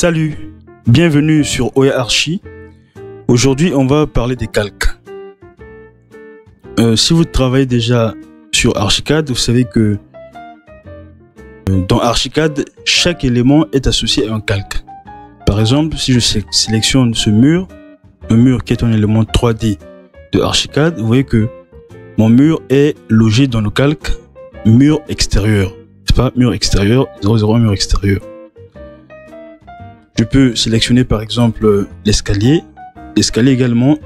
Salut, bienvenue sur Oya Archi. Aujourd'hui, on va parler des calques. Si vous travaillez déjà sur Archicad, vous savez que dans Archicad, chaque élément est associé à un calque. Par exemple, si je sélectionne ce mur, le mur qui est un élément 3D de Archicad, vous voyez que mon mur est logé dans le calque mur extérieur. C'est pas mur extérieur, 001 mur extérieur. Je peux sélectionner par exemple l'escalier. L'escalier également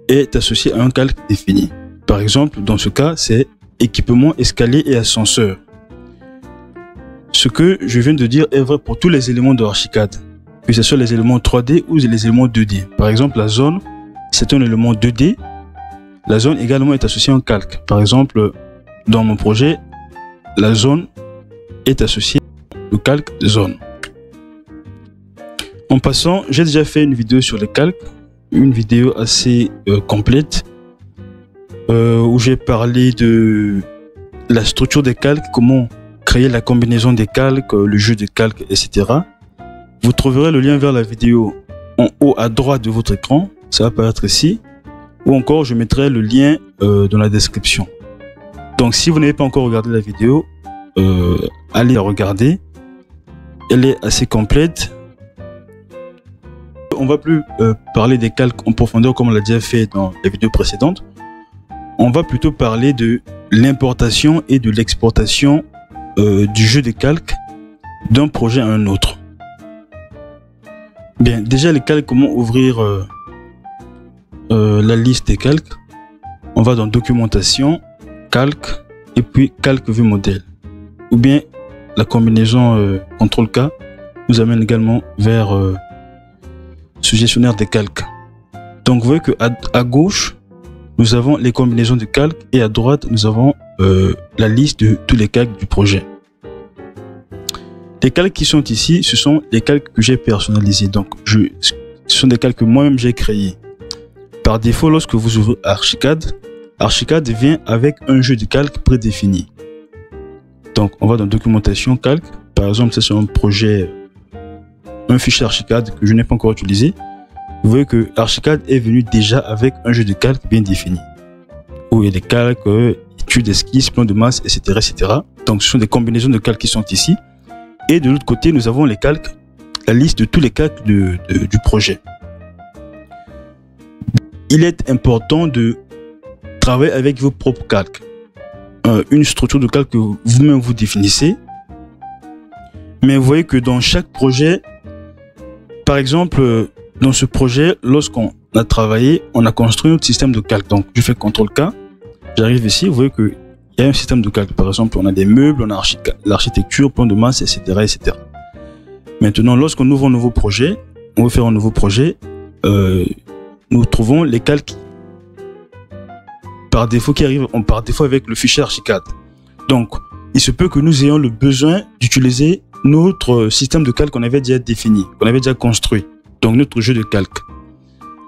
est associé à un calque défini. Par exemple, dans ce cas, c'est équipement, escalier et ascenseur. Ce que je viens de dire est vrai pour tous les éléments de Archicad, que ce soit les éléments 3D ou les éléments 2D. Par exemple, la zone, c'est un élément 2D. La zone également est associée à un calque. Par exemple, dans mon projet, la zone est associée au calque zone. En passant, j'ai déjà fait une vidéo sur les calques, une vidéo assez complète, où j'ai parlé de la structure des calques, comment créer la combinaison des calques, le jeu des calques, etc. Vous trouverez le lien vers la vidéo en haut à droite de votre écran, ça va apparaître ici, ou encore je mettrai le lien dans la description. Donc si vous n'avez pas encore regardé la vidéo, allez la regarder, elle est assez complète. On va plus parler des calques en profondeur comme on l'a déjà fait dans les vidéos précédentes. On va plutôt parler de l'importation et de l'exportation du jeu des calques d'un projet à un autre. Bien, déjà les calques, comment ouvrir la liste des calques? On va dans documentation, calque et puis calque vue modèle. Ou bien la combinaison CTRL-K nous amène également vers ce gestionnaire des calques. Donc vous voyez que à gauche nous avons les combinaisons de calques et à droite nous avons la liste de tous les calques du projet. Les calques qui sont ici, ce sont les calques que j'ai personnalisés. Donc ce sont des calques que moi-même j'ai créés. Par défaut, lorsque vous ouvrez Archicad, Archicad vient avec un jeu de calques prédéfini. Donc on va dans documentation calque. Par exemple, c'est sur un projet, un fichier Archicad que je n'ai pas encore utilisé. Vous voyez que Archicad est venu déjà avec un jeu de calques bien défini, où il y a des calques, études, esquisses, plans de masse, etc., etc. Donc ce sont des combinaisons de calques qui sont ici. Et de l'autre côté, nous avons les calques, la liste de tous les calques du projet. Il est important de travailler avec vos propres calques. Une structure de calque que vous-même vous définissez. Mais vous voyez que dans chaque projet, par exemple, dans ce projet, lorsqu'on a travaillé, on a construit notre système de calque. Donc, je fais CTRL-K, j'arrive ici, vous voyez qu'il y a un système de calque. Par exemple, on a des meubles, on a l'architecture, plan de masse, etc., etc. Maintenant, lorsqu'on ouvre un nouveau projet, on veut faire un nouveau projet, nous trouvons les calques par défaut qui arrivent par défaut avec le fichier Archicad. Donc, il se peut que nous ayons le besoin d'utiliser notre système de calque qu'on avait déjà défini, qu'on avait déjà construit. Donc, notre jeu de calque.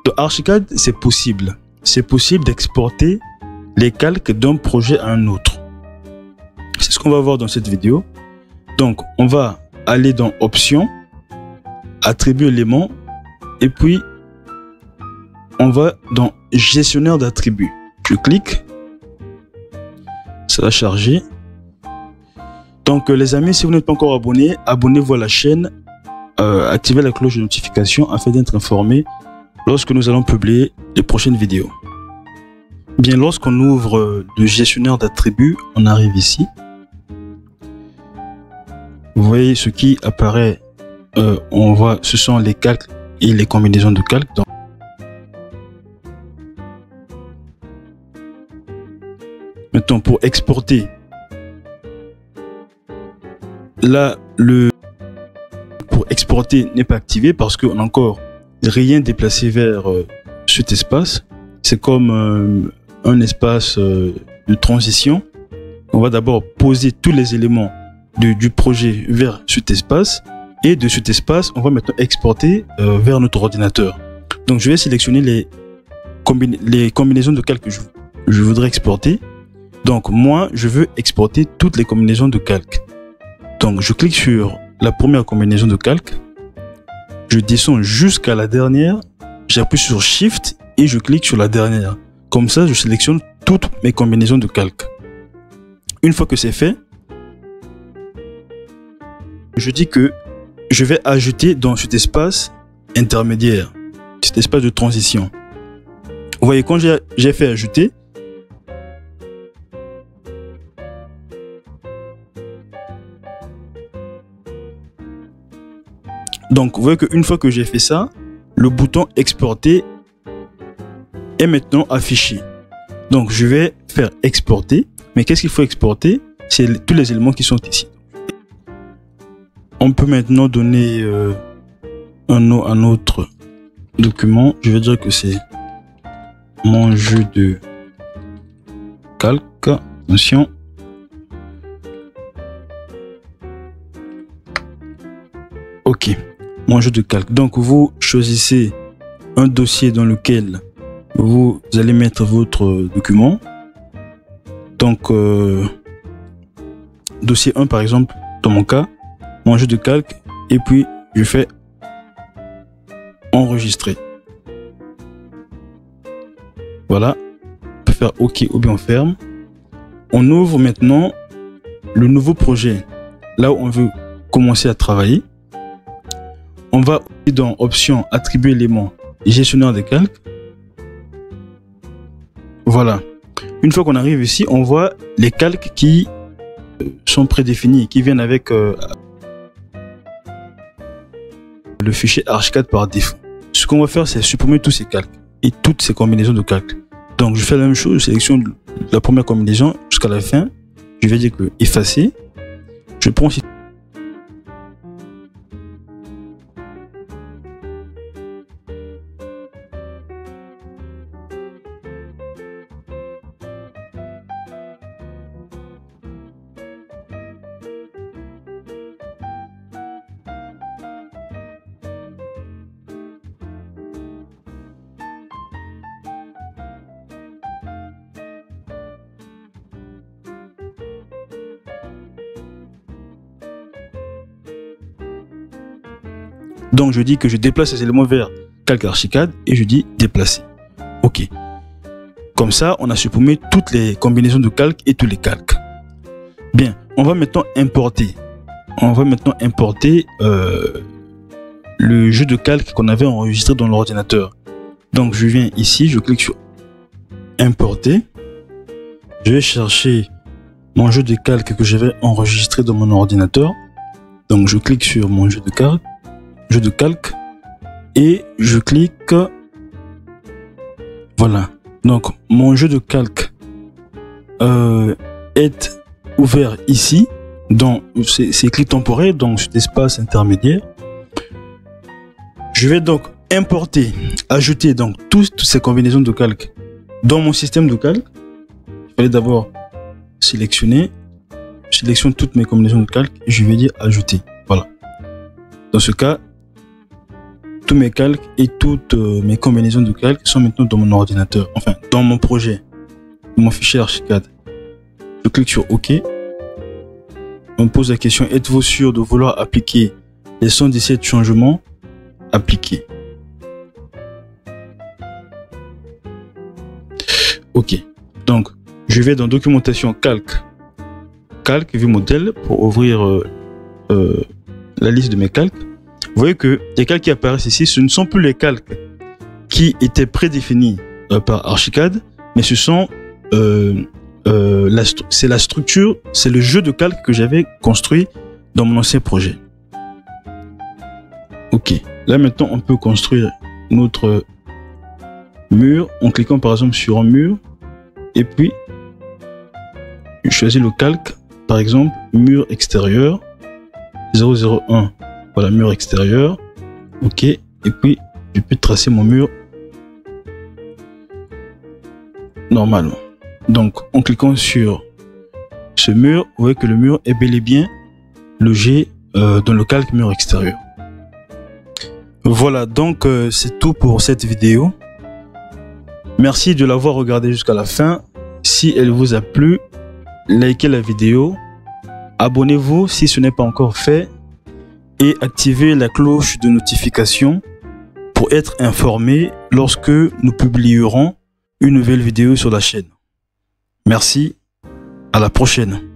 Dans Archicad, c'est possible. C'est possible d'exporter les calques d'un projet à un autre. C'est ce qu'on va voir dans cette vidéo. Donc, on va aller dans Options, Attributs éléments, et puis on va dans Gestionnaire d'attributs. Je clique, ça va charger. Donc les amis, si vous n'êtes pas encore abonné, abonnez-vous à la chaîne, activez la cloche de notification afin d'être informé lorsque nous allons publier les prochaines vidéos. Bien, lorsqu'on ouvre le gestionnaire d'attributs, on arrive ici. Vous voyez ce qui apparaît, on voit, ce sont les calques et les combinaisons de calques. Donc, maintenant, pour exporter, là, pour exporter n'est pas activé parce qu'on n'a encore rien déplacé vers cet espace. C'est comme un espace de transition. On va d'abord poser tous les éléments du projet vers cet espace. Et de cet espace, on va maintenant exporter vers notre ordinateur. Donc, je vais sélectionner les combinaisons de calques que je voudrais exporter. Donc, moi, je veux exporter toutes les combinaisons de calques. Donc, je clique sur la première combinaison de calque. je descends jusqu'à la dernière, j'appuie sur Shift et je clique sur la dernière. Comme ça, je sélectionne toutes mes combinaisons de calque. Une fois que c'est fait, je dis que je vais ajouter dans cet espace intermédiaire, cet espace de transition. Vous voyez, quand j'ai fait ajouter, donc vous voyez qu'une fois que j'ai fait ça, le bouton exporter est maintenant affiché. Donc je vais faire exporter, mais qu'est-ce qu'il faut exporter? C'est tous les éléments qui sont ici. On peut maintenant donner un autre document. Je vais dire que c'est mon jeu de calque. Attention. Ok, mon jeu de calque. Donc vous choisissez un dossier dans lequel vous allez mettre votre document. Donc dossier 1 par exemple, dans mon cas, mon jeu de calque, et puis je fais enregistrer. Voilà, on peut faire OK ou bien on ferme. On ouvre maintenant le nouveau projet, là où on veut commencer à travailler. On va dans option attribuer éléments gestionnaire des calques. Voilà. Une fois qu'on arrive ici, on voit les calques qui sont prédéfinis, qui viennent avec le fichier Archicad par défaut. Ce qu'on va faire, c'est supprimer tous ces calques et toutes ces combinaisons de calques. Donc je fais la même chose, je sélectionne la première combinaison jusqu'à la fin. Je vais dire que effacer. Je prends ici. Donc je dis que je déplace ces éléments vers calque Archicad et je dis déplacer. OK. Comme ça, on a supprimé toutes les combinaisons de calque et tous les calques. Bien, on va maintenant importer. On va maintenant importer le jeu de calque qu'on avait enregistré dans l'ordinateur. Donc je viens ici, je clique sur importer. Je vais chercher mon jeu de calque que j'avais enregistré dans mon ordinateur. Donc je clique sur mon jeu de calque et je clique. Voilà. Donc mon jeu de calque est ouvert ici. Donc c'est clic temporaire, donc cet espace intermédiaire. Je vais donc importer, ajouter donc toutes ces combinaisons de calque dans mon système de calque. Il fallait d'abord sélectionner. Je sélectionne toutes mes combinaisons de calque et je vais dire ajouter. Voilà. Dans ce cas, tous mes calques et toutes mes combinaisons de calque sont maintenant dans mon ordinateur, enfin dans mon projet, mon fichier Archicad. Je clique sur OK. On me pose la question, êtes-vous sûr de vouloir appliquer les 117 changements? Appliquer. OK. Donc, je vais dans documentation calque, vue modèle pour ouvrir la liste de mes calques. Vous voyez que les calques qui apparaissent ici, ce ne sont plus les calques qui étaient prédéfinis par Archicad, mais ce sont c'est la structure, c'est le jeu de calque que j'avais construit dans mon ancien projet. Ok, là maintenant on peut construire notre mur en cliquant par exemple sur un mur et puis je choisis le calque, par exemple mur extérieur 001. Voilà, mur extérieur. Ok. Et puis, je peux tracer mon mur normalement. Donc, en cliquant sur ce mur, vous voyez que le mur est bel et bien logé dans le calque mur extérieur. Voilà, donc c'est tout pour cette vidéo. Merci de l'avoir regardé jusqu'à la fin. Si elle vous a plu, likez la vidéo. Abonnez-vous si ce n'est pas encore fait. et activez la cloche de notification pour être informé lorsque nous publierons une nouvelle vidéo sur la chaîne. Merci, à la prochaine.